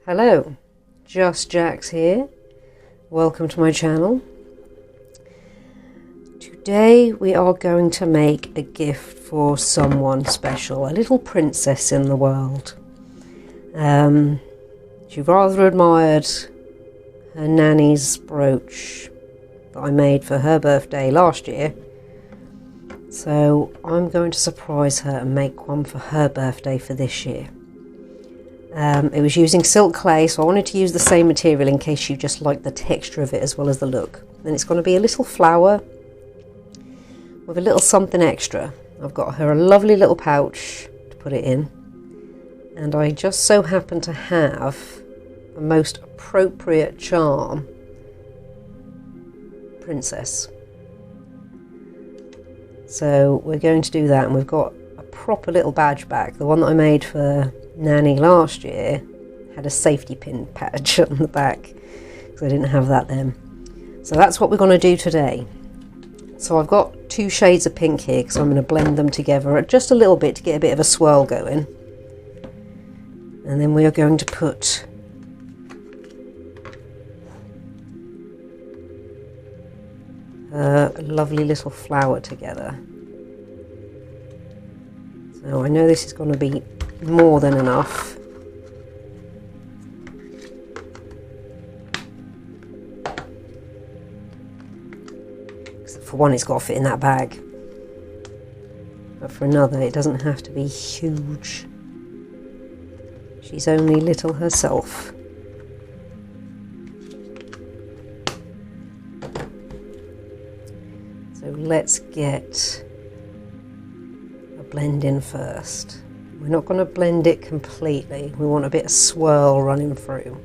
Hello, Just Jax here. Welcome to my channel. Today we are going to make a gift for someone special, a little princess in the world. She rather admired her nanny's brooch that I made for her birthday last year. So I'm going to surprise her and make one for her birthday for this year. It was using silk clay, so I wanted to use the same material in case you just like the texture of it as well as the look. And it's going to be a little flower with a little something extra. I've got her a lovely little pouch to put it in, and I just so happen to have the most appropriate charm princess. So we're going to do that, and we've got a proper little badge back. The one that I made for Nanny last year had a safety pin patch on the back because I didn't have that then. So that's what we're going to do today. So I've got two shades of pink here because I'm going to blend them together just a little bit to get a bit of a swirl going. And then we are going to put a lovely little flower together. So I know this is going to be more than enough. For one, it's got to fit in that bag, but for another, it doesn't have to be huge. She's only little herself. So let's get a blend in first. We're not going to blend it completely. We want a bit of swirl running through.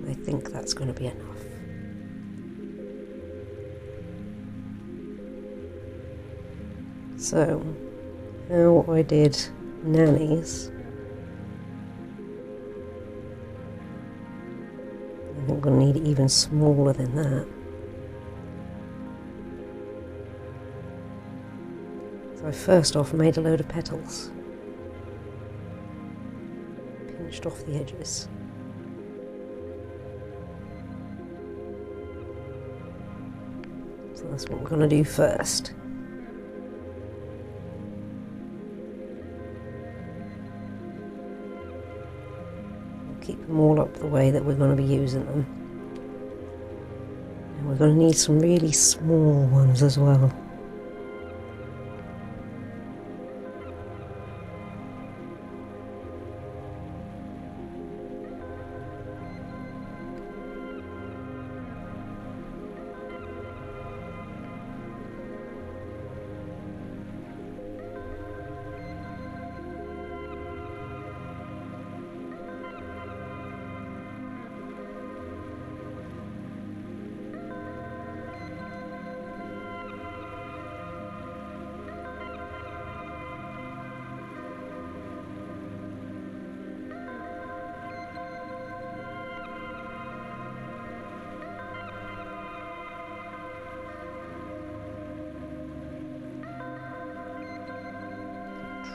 I think that's going to be enough. So, how I did Nanny's, I think I'm going to need it even smaller than that. So I first off made a load of petals, pinched off the edges. So that's what we're going to do first. We'll keep them all up the way that we're going to be using them. And we're going to need some really small ones as well.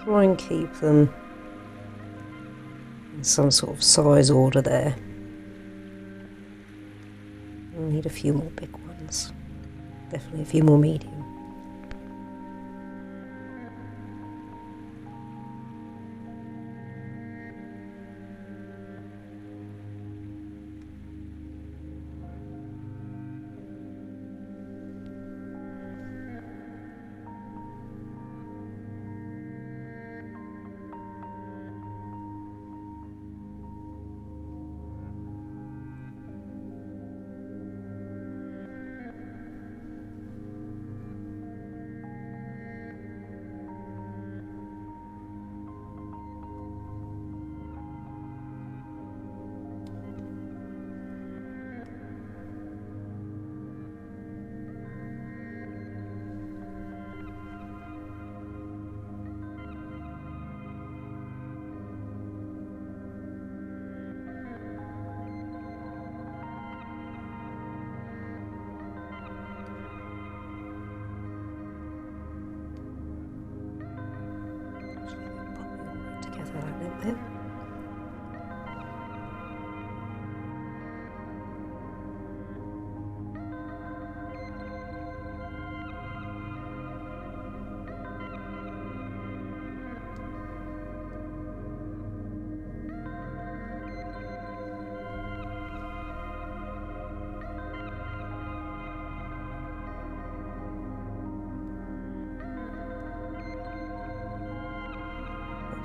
Try and keep them in some sort of size order there. We'll need a few more big ones. Definitely a few more medium.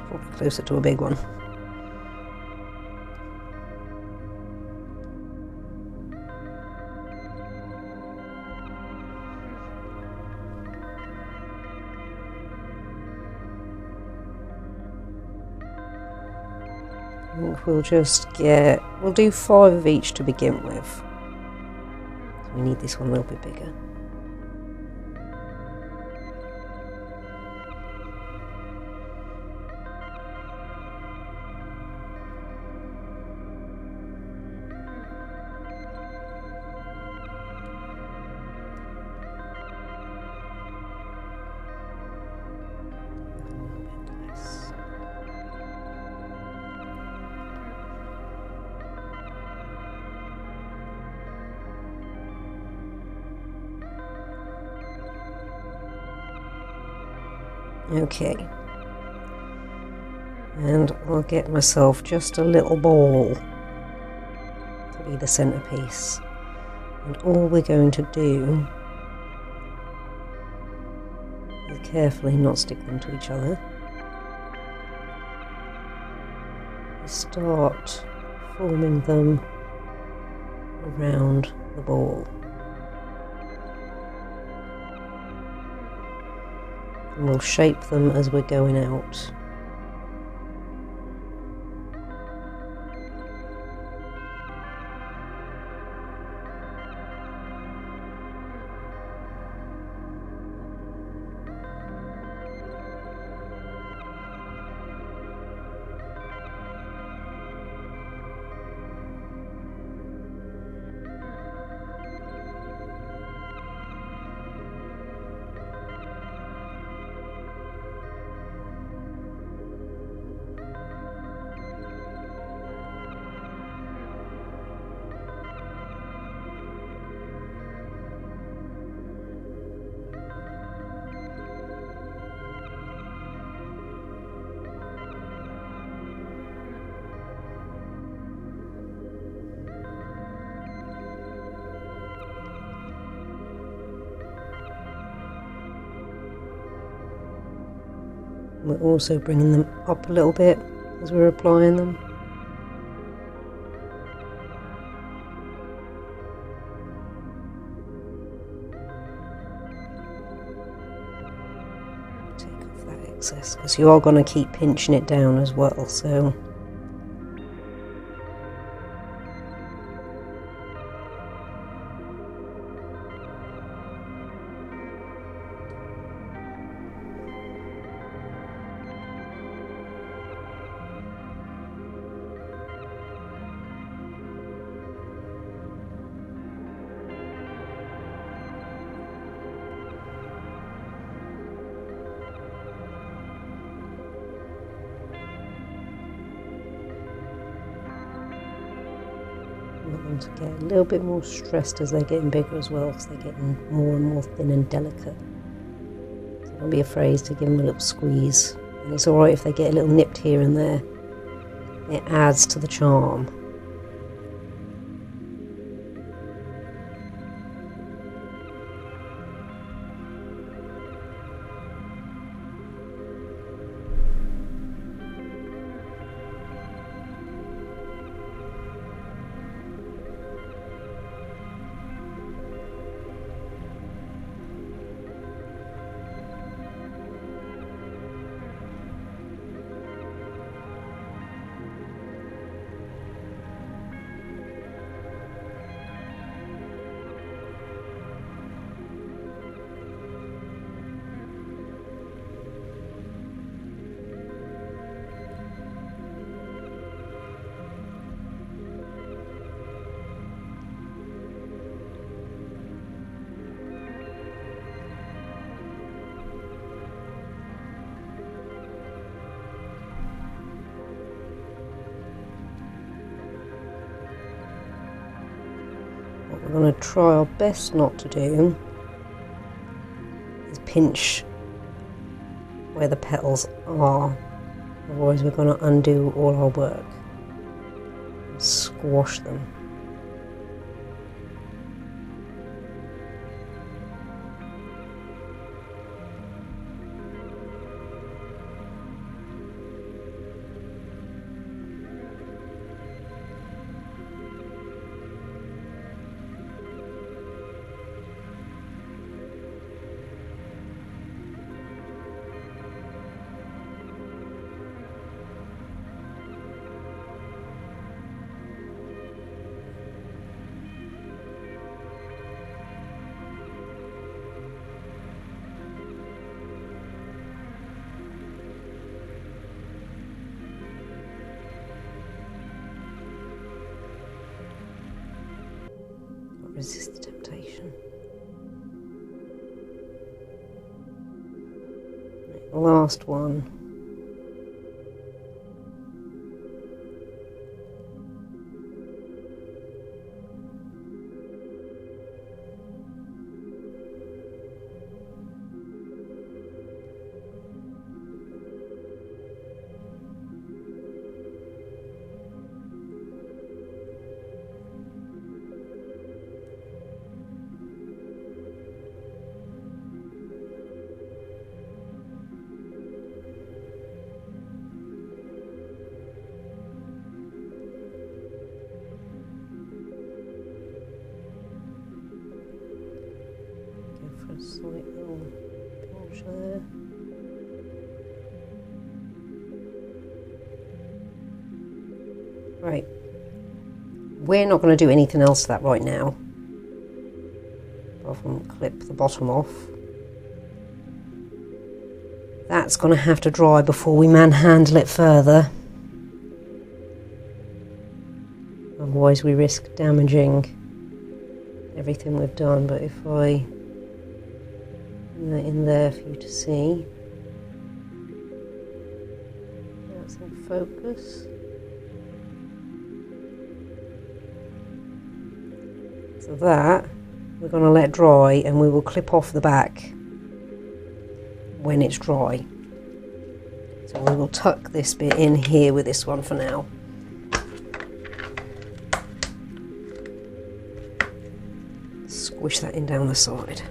Probably closer to a big one. I think we'll do 5 of each to begin with. So we need this one a little bit bigger. Okay, and I'll get myself just a little ball to be the centerpiece, and all we're going to do is carefully not stick them to each other. Start forming them around the ball. And we'll shape them as we're going out. We're also bringing them up a little bit as we're applying them. Take off that excess because you are going to keep pinching it down as well, so want them to get a little bit more stressed as they're getting bigger as well, because they're getting more and more thin and delicate. So don't be afraid to give them a little squeeze. And it's alright if they get a little nipped here and there. It adds to the charm. What we're going to try our best not to do is pinch where the petals are, otherwise we're going to undo all our work. Squash them. Resist the temptation. Right, the last one. For a slight little pinch there. Right, we're not going to do anything else to that right now, apart from clip the bottom off. That's going to have to dry before we manhandle it further, otherwise we risk damaging everything we've done. But if I put that in there for you to see, that's in focus. So that we're going to let dry, and we will clip off the back when it's dry. So we will tuck this bit in here with this one for now. Squish that in down the side.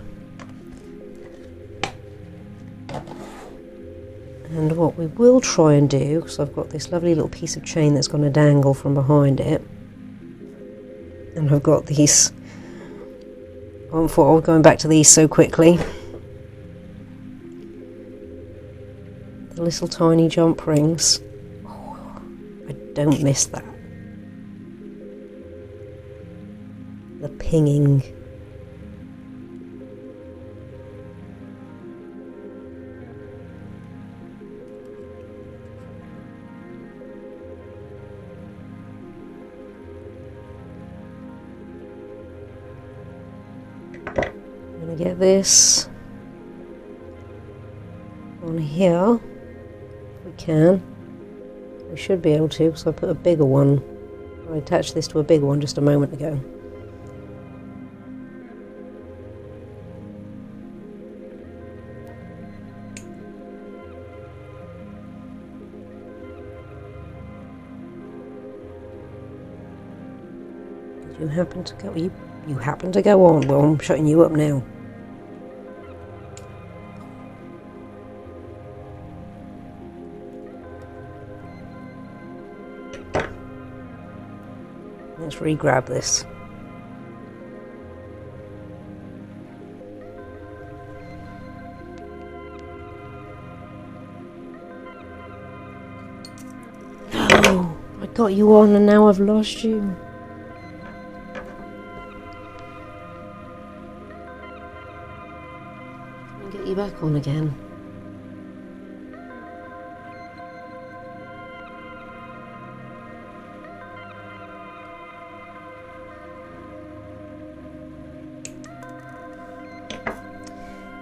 And what we will try and do, because I've got this lovely little piece of chain that's going to dangle from behind it, and I've got these, I thought I was going back to these so quickly, the little tiny jump rings. Oh, I don't miss that. The pinging. I'm going to get this on here if we can. We should be able to, because I put a bigger one. I attached this to a bigger one just a moment ago. Did you happen to go? You happen to go on. Well, I'm shutting you up now. Let's re-grab this. No, I got you on and now I've lost you. I'll get you back on again.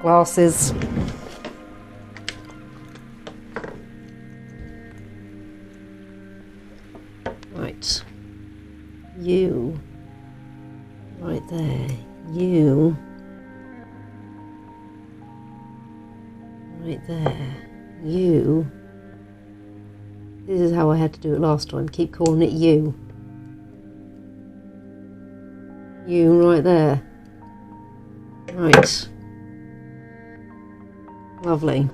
Glasses. Right. You. Right there. You. Right there. You. This is how I had to do it last time. Keep calling it you. You right there. Right. Lovely.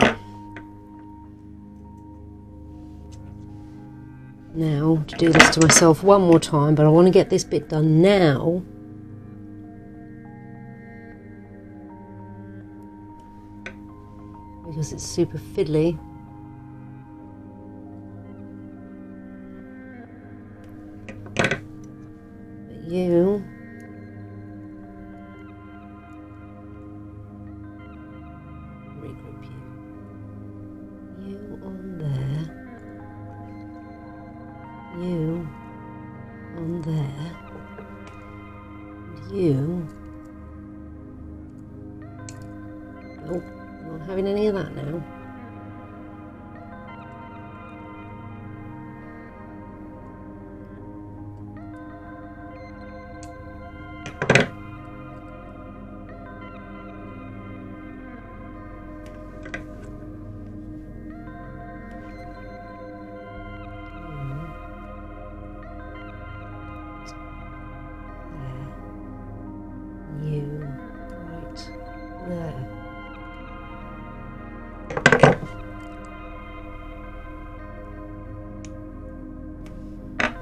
Now, to do this to myself one more time, but I want to get this bit done now. Because it's super fiddly. But you... regroup you. You on there. You on there. And you... Nope, I'm not having any of that now.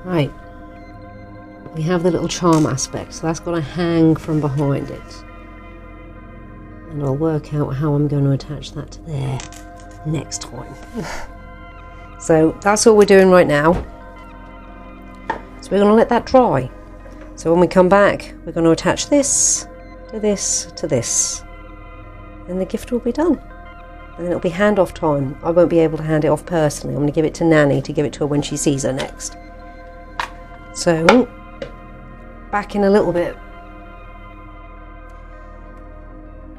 Right, we have the little charm aspect, so that's got to hang from behind it. And I'll work out how I'm going to attach that to there next time. So that's all we're doing right now. So we're going to let that dry. So when we come back, we're going to attach this to this to this. And the gift will be done. And then it'll be handoff time. I won't be able to hand it off personally. I'm going to give it to Nanny to give it to her when she sees her next. So, back in a little bit.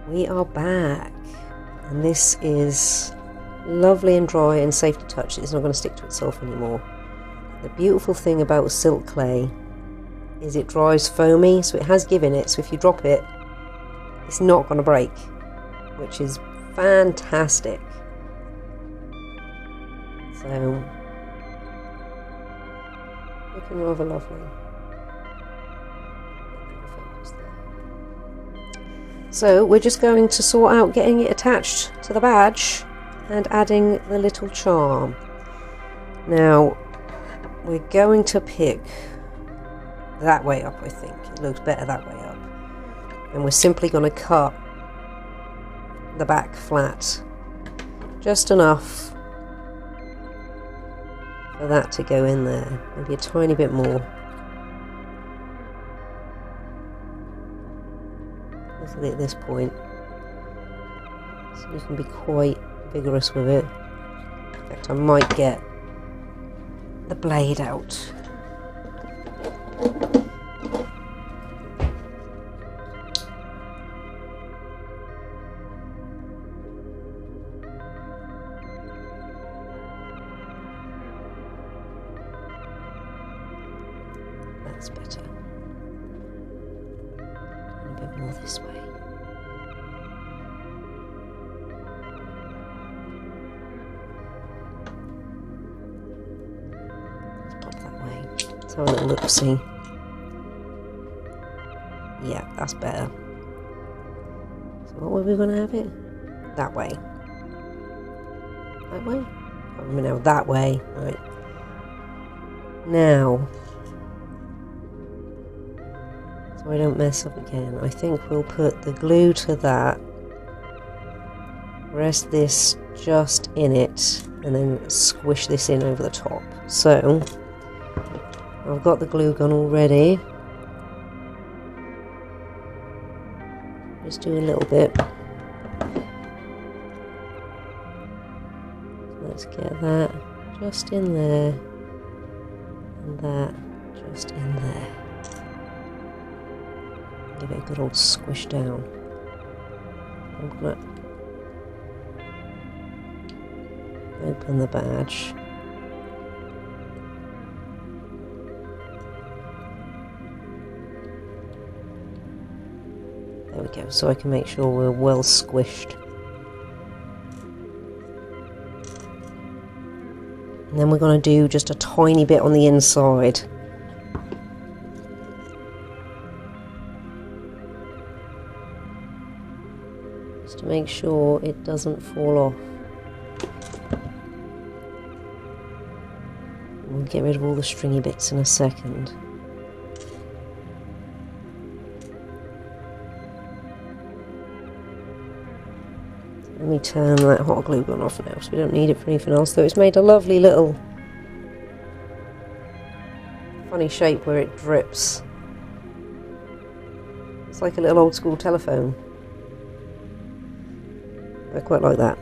We are back. And this is lovely and dry and safe to touch. It's not going to stick to itself anymore. The beautiful thing about silk clay is it dries foamy, so it has give in it. So if you drop it, it's not going to break, which is fantastic. So, looking rather lovely. So we're just going to sort out getting it attached to the badge and adding the little charm. Now we're going to pick that way up. I think it looks better that way up, and we're simply going to cut the back flat just enough for that to go in there, maybe a tiny bit more. Look at it at this point, so you can be quite vigorous with it. In fact, I might get the blade out. That's better. And a bit more this way. Let's pop that way. Let's have a little look, see. Yeah, that's better. So what were we going to have it? That way. That way? I mean, now that way. Right. Now, so I don't mess up again, I think we'll put the glue to that, rest this just in it, and then squish this in over the top. So I've got the glue gun already. Just do a little bit. Let's get that just in there, and that just in there. Give it a good old squish down. I'm gonna open the badge. There we go, so I can make sure we're well squished. And then we're going to do just a tiny bit on the inside. Just to make sure it doesn't fall off. We'll get rid of all the stringy bits in a second. Let me turn that hot glue gun off now, so we don't need it for anything else, though it's made a lovely little funny shape where it drips. It's like a little old school telephone. I quite like that.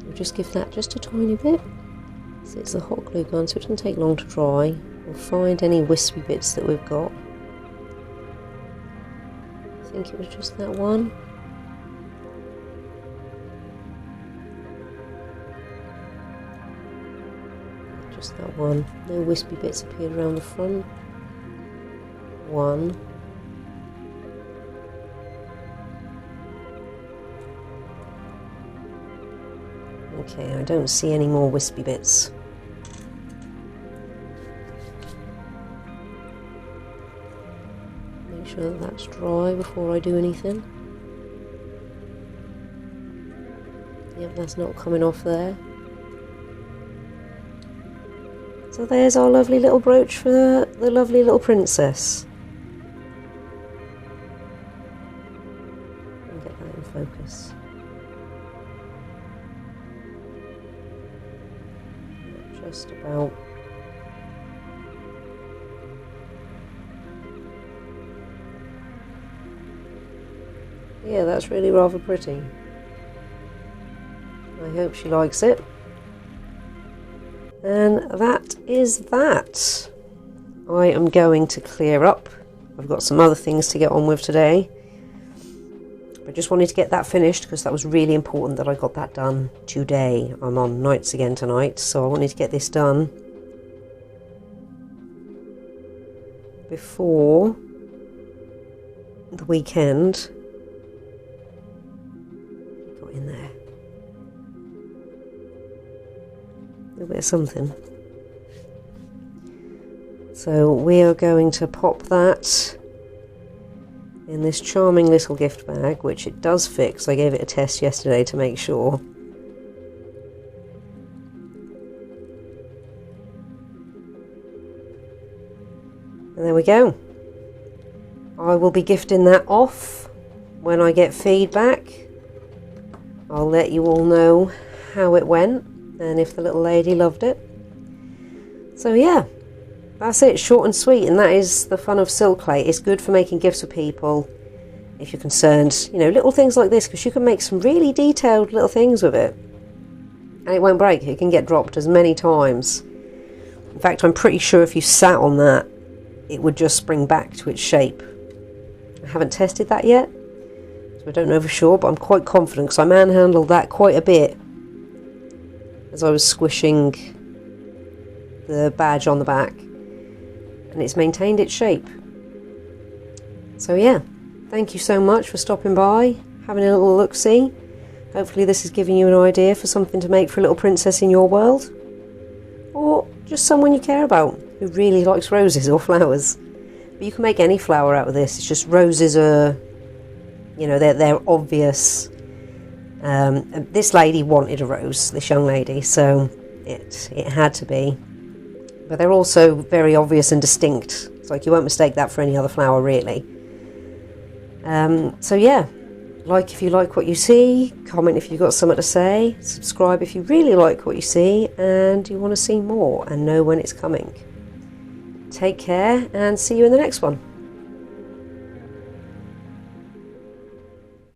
We'll just give that just a tiny bit. So it's a hot glue gun, so it doesn't take long to dry. We'll find any wispy bits that we've got. I think it was just that one. Just that one. No wispy bits appeared around the front. One. Okay, I don't see any more wispy bits. Make sure that that's dry before I do anything. Yep, that's not coming off there. So there's our lovely little brooch for the lovely little princess. I'll get that in focus. Just about. Yeah, that's really rather pretty. I hope she likes it. And that is that. I am going to clear up. I've got some other things to get on with today. I just wanted to get that finished because that was really important that I got that done today. I'm on nights again tonight, so I wanted to get this done before the weekend. Got in there. A little bit of something. So we are going to pop that in this charming little gift bag, which it does fit because I gave it a test yesterday to make sure. And there we go. I will be gifting that off when I get feedback. I'll let you all know how it went and if the little lady loved it. So yeah, that's it, short and sweet, and that is the fun of silk clay. It's good for making gifts for people if you're concerned, you know, little things like this, because you can make some really detailed little things with it and it won't break. It can get dropped as many times. In fact, I'm pretty sure if you sat on that it would just spring back to its shape. I haven't tested that yet, so I don't know for sure, but I'm quite confident because I manhandled that quite a bit as I was squishing the badge on the back, and it's maintained its shape. So yeah, thank you so much for stopping by, having a little look-see. Hopefully this is giving you an idea for something to make for a little princess in your world, or just someone you care about who really likes roses or flowers. But you can make any flower out of this. It's just roses are, you know, they're obvious. This lady wanted a rose, this young lady, so it had to be. But they're also very obvious and distinct. It's like you won't mistake that for any other flower, really. So yeah, like if you like what you see, comment if you've got something to say, subscribe if you really like what you see and you want to see more and know when it's coming. Take care and see you in the next one.